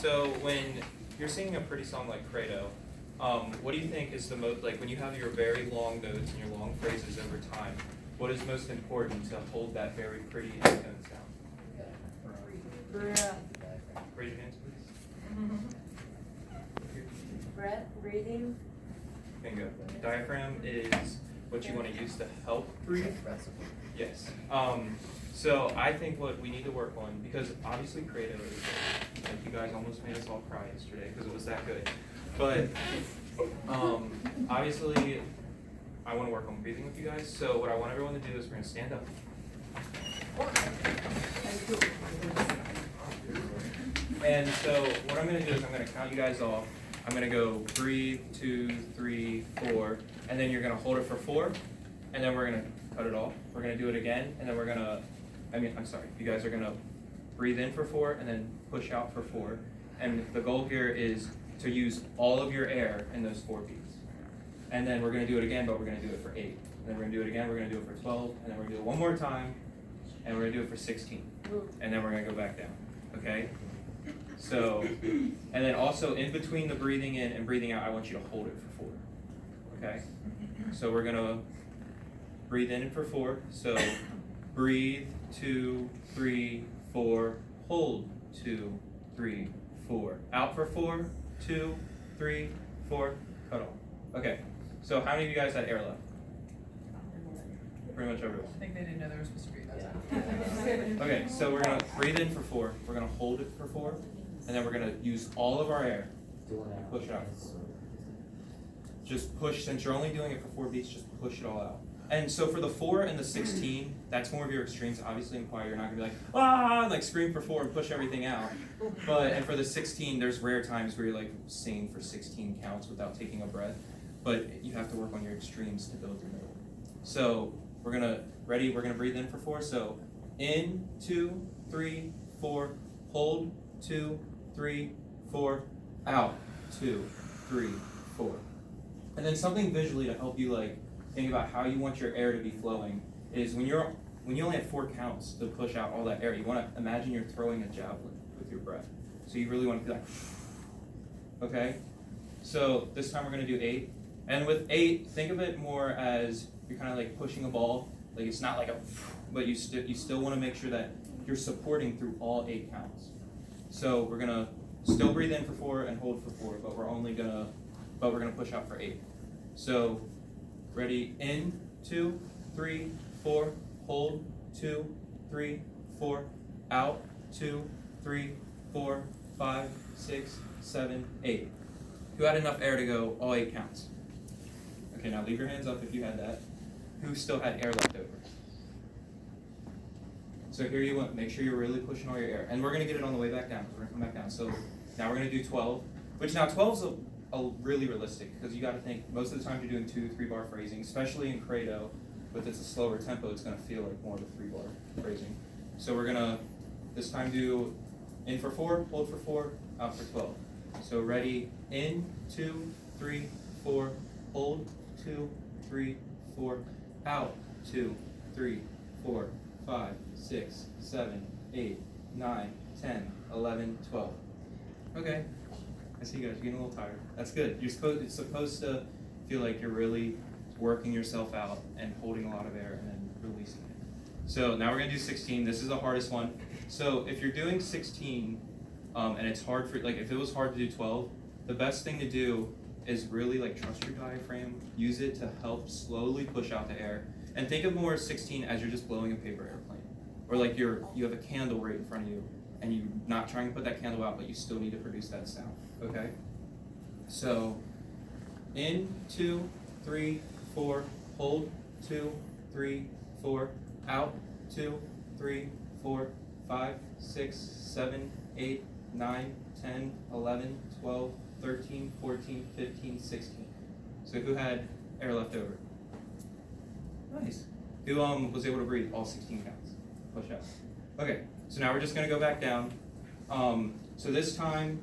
So when you're singing a pretty song like Credo, what do you think is the most, like when you have your very long notes and your long phrases over time, what is most important to hold that very pretty and tone sound? Breath. Raise your hands, please. Breath, breathing. Bingo. Diaphragm is what you want to use to help breathe. Yes. So I think what we need to work on, because obviously Credo is, like you guys almost made us all cry yesterday because it was that good. But obviously I want to work on breathing with you guys. So what I want everyone to do is we're going to stand up. And so what I'm going to do is I'm going to count you guys off. I'm going to go breathe, 2, 3, 4, and then you're going to hold it for 4, and then we're going to cut it off. We're going to do it again, and then we're going to, you guys are going to breathe in for 4, and then push out for 4. And the goal here is to use all of your air in those 4 beats. And then we're going to do it again, but we're going to do it for 8. And then we're going to do it again, we're going to do it for 12, and then we're going to do it one more time, and we're going to do it for 16. And then we're going to go back down, okay? So, and then also in between the breathing in and breathing out, I want you to hold it for 4, okay? So we're gonna breathe in for 4. So breathe, 2, 3, 4, hold, 2, 3, 4. Out for 4, 2, 3, 4, cut off. Okay, so how many of you guys had air left? Pretty much everyone. I think they didn't know they were supposed to breathe. Okay, so we're gonna breathe in for 4, we're gonna hold it for 4, and then we're going to use all of our air. Push it out. Just push, since you're only doing it for 4 beats, just push it all out. And so for the 4 and the 16, that's more of your extremes. Obviously in choir, you're not going to be like, ah, like scream for 4 and push everything out. And for the 16, there's rare times where you're like singing for 16 counts without taking a breath. But you have to work on your extremes to build your middle. So we're going to, ready, we're going to breathe in for 4. So in, 2, 3, 4, hold, 2, 3, 4, out, 2, 3, 4. And then something visually to help you like think about how you want your air to be flowing is when you only have 4 counts to push out all that air, you want to imagine you're throwing a javelin with your breath. So you really want to be like, okay? So this time we're going to do 8. And with 8, think of it more as you're kind of like pushing a ball. Like it's not like a, but you still want to make sure that you're supporting through all 8 counts. So we're gonna still breathe in for 4 and hold for 4, but we're gonna push out for 8. So ready, in, 2, 3, 4, hold, 2, 3, 4, out, 2, 3, 4, 5, 6, 7, 8. Who had enough air to go all 8 counts? Okay, now leave your hands up if you had that. Who still had air left over? So here you want, make sure you're really pushing all your air. And we're going to get it on the way back down, because we're going to come back down. So now we're going to do 12, which now 12 is a really realistic, because you got to think, most of the time you're doing 2 3-bar phrasing, especially in Credo, with it's a slower tempo, it's going to feel like more of a 3-bar phrasing. So we're going to, this time do in for 4, hold for 4, out for 12. So ready, in, 2, 3, 4, hold, 2, 3, 4, out, 2, 3, 4, 5, 6, 7, 8, 9, 10, 11, 12. Okay, I see you guys, you're getting a little tired. That's good. It's supposed to feel like you're really working yourself out and holding a lot of air and then releasing it. So now we're going to do 16. This is the hardest one. So if you're doing 16 and it's hard for, like if it was hard to do 12, the best thing to do is really like trust your diaphragm, use it to help slowly push out the air. And think of more 16 as you're just blowing a paper airplane. Or like you have a candle right in front of you, and you're not trying to put that candle out, but you still need to produce that sound, okay? So, in, 2, 3, 4, hold, 2, 3, 4, out, 2, 3, 4, 5, 6, 7, 8, 9, 10, 11, 12, 13, 14, 15, 16. So who had air left over? Nice. Who was able to breathe all 16 counts? Push out. Okay, so now we're just going to go back down. So this time,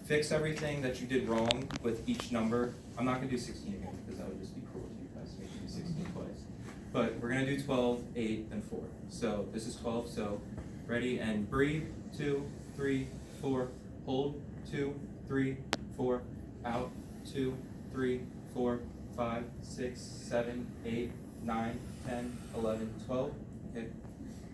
fix everything that you did wrong with each number. I'm not going to do 16 again because that would just be cruel to you guys to make you do 16 twice. But we're going to do 12, 8, and 4. So this is 12, so ready and breathe. 2, 3, 4, hold, 2, 3, 4, out, 2, 3, 4, 5, 6, 7, 8, 9, 10, 11, 12. Okay,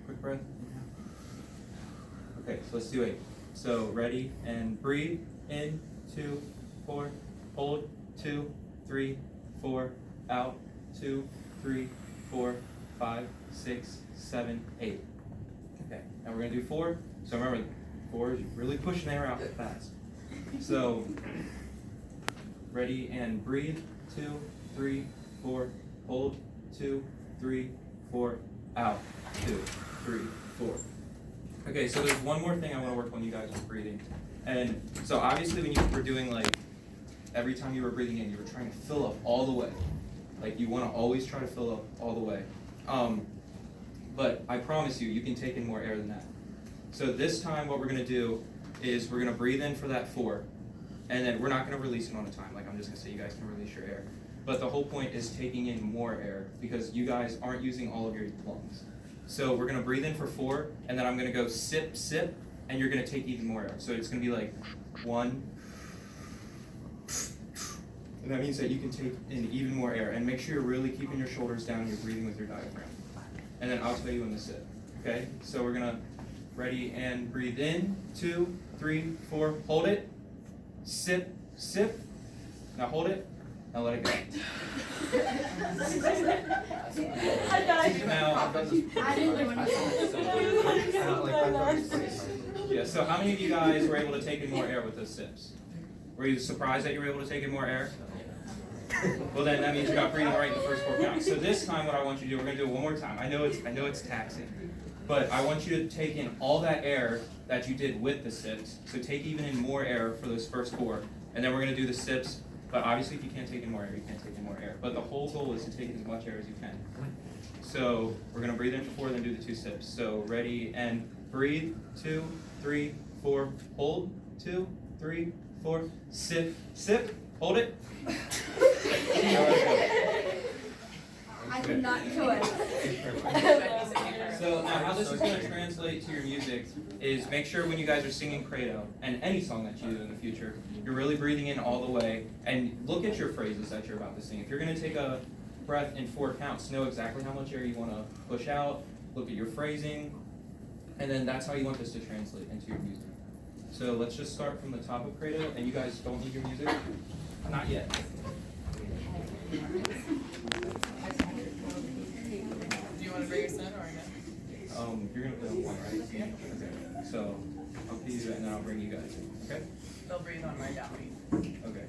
quick breath. Okay, so let's do 8. So ready and breathe in, 2, 4, hold, 2, 3, 4, out, 2, 3, 4, 5, 6, 7, 8. Okay, now we're gonna do 4. So remember, 4 is really pushing the air out fast. So ready and breathe, 2, 3, 4, hold, 2, 3, 4, out, 2, 3, 4. Okay, so there's one more thing I want to work on you guys with breathing. And so obviously when you were doing like, every time you were breathing in, you were trying to fill up all the way. Like you want to always try to fill up all the way. But I promise you, you can take in more air than that. So this time what we're going to do is we're going to breathe in for that 4. And then we're not going to release it on a time. Like I'm just going to say you guys can release your air. But the whole point is taking in more air because you guys aren't using all of your lungs. So we're going to breathe in for 4, and then I'm going to go sip, sip, and you're going to take even more air. So it's going to be like 1, and that means that you can take in even more air. And make sure you're really keeping your shoulders down and you're breathing with your diaphragm. And then I'll tell you when to sip. Okay? So we're going to ready and breathe in, 2, 3, 4, hold it, sip, sip. Now hold it. Now let it go. Now, yeah, so how many of you guys were able to take in more air with those sips? Were you surprised that you were able to take in more air? Well then that means you got breathing right in the first 4 counts. So this time what I want you to do, we're gonna do it one more time. I know it's taxing, but I want you to take in all that air that you did with the sips. So take even in more air for those first 4. And then we're gonna do the sips. But obviously if you can't take in more air, you can't take in more air. But the whole goal is to take in as much air as you can. So we're going to breathe in for 4, then do the 2 sips. So ready and breathe, 2, 3, 4, hold, 2, 3, 4, sip, sip, hold it. I did not do it. So now how this is going to translate to your music is make sure when you guys are singing Credo, and any song that you do in the future, you're really breathing in all the way, and look at your phrases that you're about to sing. If you're going to take a breath in 4 counts, know exactly how much air you want to push out, look at your phrasing, and then that's how you want this to translate into your music. So let's just start from the top of Credo, and you guys don't need your music? Not yet. Do you want to bring us in or no? You're gonna play on 1, right? Okay. So I'll pay you and then I'll bring you guys in. Okay? They'll breathe on my downbeat. Okay.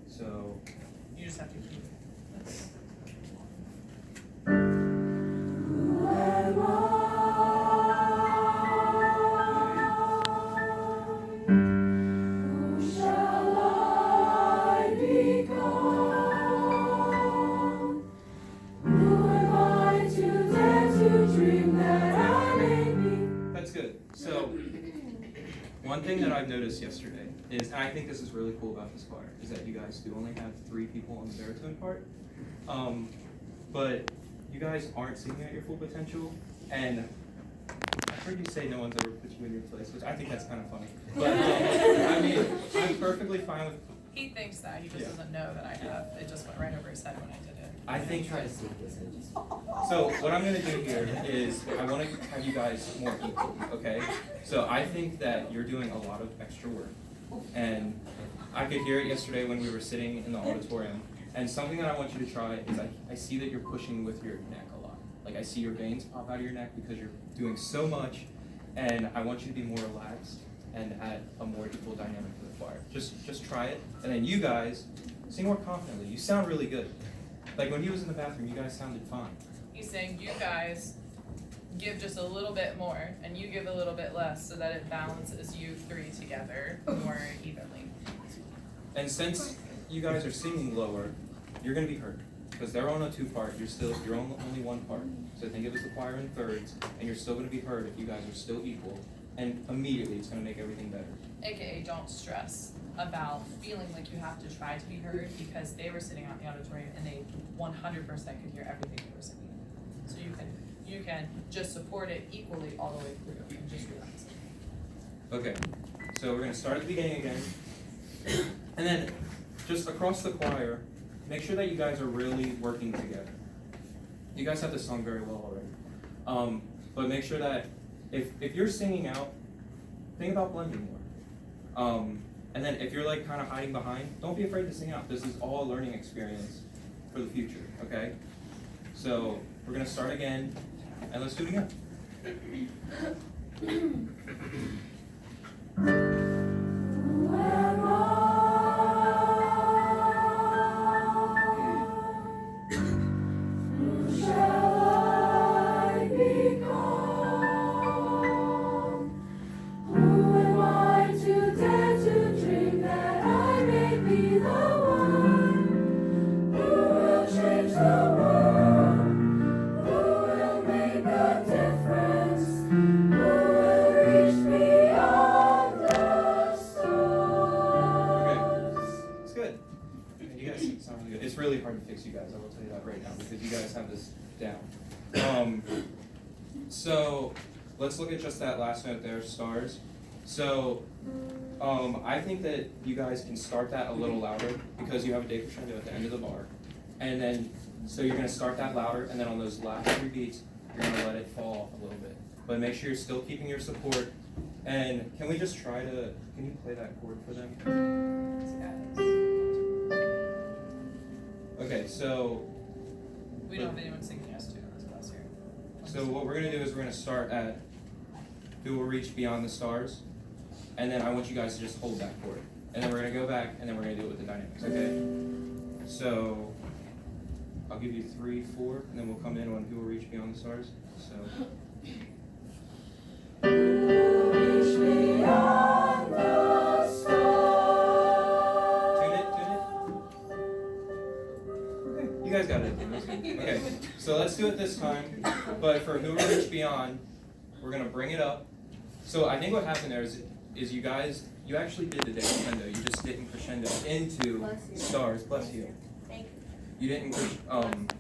So You just have to keep it. that's good. So one thing that I've noticed yesterday is, and I think this is really cool about this choir, is that you guys do only have 3 people on the baritone part. But you guys aren't singing at your full potential, and I heard you say no one's ever put you in your place, which I think that's kind of funny. But I mean, I'm perfectly fine with. He thinks that. He just doesn't know that I have. It just went right over his head when I did it. I think. So what I'm gonna do here is I want to have you guys more equal, okay? So I think that you're doing a lot of extra work, and I could hear it yesterday when we were sitting in the auditorium. And something that I want you to try is I see that you're pushing with your neck a lot. Like I see your veins pop out of your neck because you're doing so much, and I want you to be more relaxed and add a more equal dynamic to the choir. Just try it, and then you guys sing more confidently. You sound really good. Like when he was in the bathroom, you guys sounded fine. He's saying you guys give just a little bit more and you give a little bit less so that it balances you 3 together more evenly. And since you guys are singing lower, you're going to be heard. Because they're on a 2-part, you're on only 1 part. So think of it as the choir in thirds, and you're still going to be heard if you guys are still equal. And immediately it's going to make everything better. AKA don't stress about feeling like you have to try to be heard because they were sitting out in the auditorium and they 100% could hear everything they were singing. So you can just support it equally all the way through and just relax. Okay, So we're going to start at the beginning again. And then just across the choir, make sure that you guys are really working together. You guys have this song very well already. But make sure that if you're singing out, think about blending more. And then if you're like kind of hiding behind, don't be afraid to sing out. This is all a learning experience for the future, okay? So we're going to start again, and let's do it again. It's really hard to fix you guys, I will tell you that right now, because you guys have this down. So let's look at just that last note there, stars. So I think that you guys can start that a little louder because you have a decrescendo at the end of the bar. And then, so you're going to start that louder, and then on those last 3 beats, you're going to let it fall off a little bit. But make sure you're still keeping your support. And can we just try to, can you play that chord for them? Okay, so we don't have anyone singing us to in this class here. So what we're gonna do is we're gonna start at "Who Will Reach Beyond the Stars," and then I want you guys to just hold that chord, and then we're gonna go back, and then we're gonna do it with the dynamics. Okay? So I'll give you 3, 4, and then we'll come in on "Who Will Reach Beyond the Stars." So. Who will reach beyond the stars? Tune it. You guys got it. Okay, so let's do it this time. But for "Who Will Reach Beyond," we're gonna bring it up. So I think what happened there is you guys, you actually did the decrescendo. You just didn't crescendo into stars. Bless you. You didn't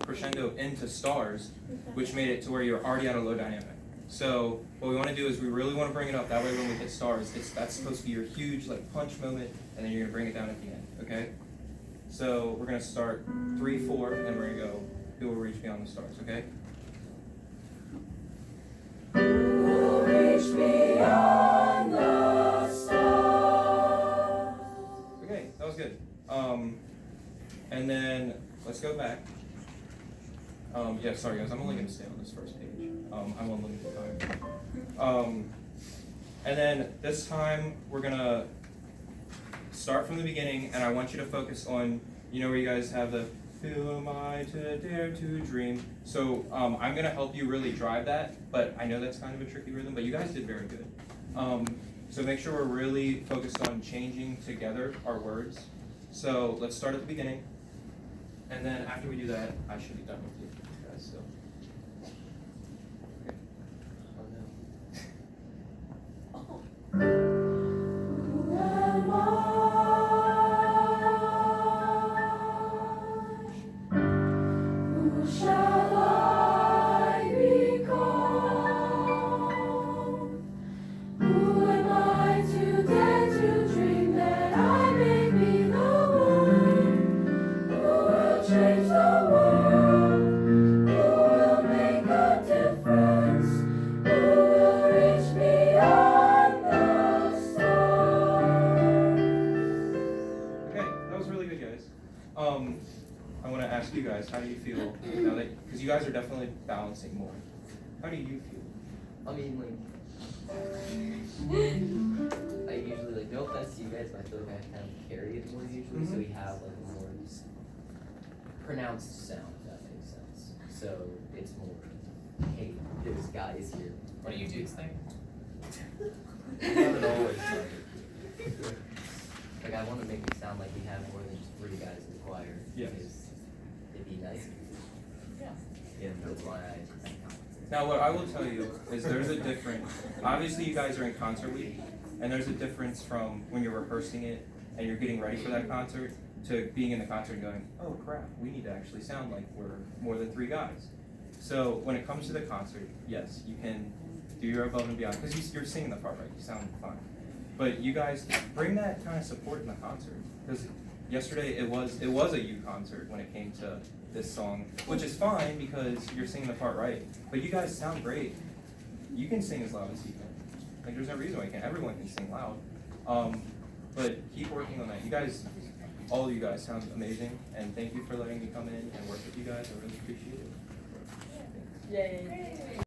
crescendo into stars, which made it to where you're already at a low dynamic. So what we want to do is we really want to bring it up. That way when we hit stars, that's supposed to be your huge like punch moment, and then you're gonna bring it down at the end. Okay? So we're going to start 3, 4, and then we're going to go "Who Will Reach Beyond the Stars," okay? Who will reach beyond the stars? Okay, that was good. And then let's go back. Yeah, sorry guys, I'm only going to stay on this first page. I'm on limited time. And then this time we're going to start from the beginning, and I want you to focus on, you know, where you guys have the "Who am I to dare to dream?" So I'm going to help you really drive that, but I know that's kind of a tricky rhythm, but you guys did very good. So make sure we're really focused on changing together our words. So let's start at the beginning, and then after we do that, I should be done with you guys. So. Okay. Oh, no. I want to ask you guys, how do you feel now that, because you guys are definitely balancing more. How do you feel? I mean, like, I usually, like, no offense to you guys, but I feel like I kind of carry it more usually, so we have, like, a more pronounced sound, if that makes sense. So it's more, hey, there's guys here. What do you dudes think? I haven't always done it. Like, I want to make it sound like we have more than just 3 guys in the choir. Yes. Because it'd be nice. Yeah. Yeah, that's why I. Now, what I will tell you is there's a difference. Obviously, you guys are in concert week, and there's a difference from when you're rehearsing it and you're getting ready for that concert to being in the concert and going, oh crap, we need to actually sound like we're more than 3 guys. So when it comes to the concert, yes, you can do your above and beyond, because you're singing the part right, you sound fine. But you guys bring that kind of support in the concert, because yesterday it was a you concert when it came to this song, which is fine because you're singing the part right. But you guys sound great. You can sing as loud as you can. Like there's no reason why you can't. Everyone can sing loud. But keep working on that. You guys, all of you guys sound amazing, and thank you for letting me come in and work with you guys. I really appreciate it. Yay.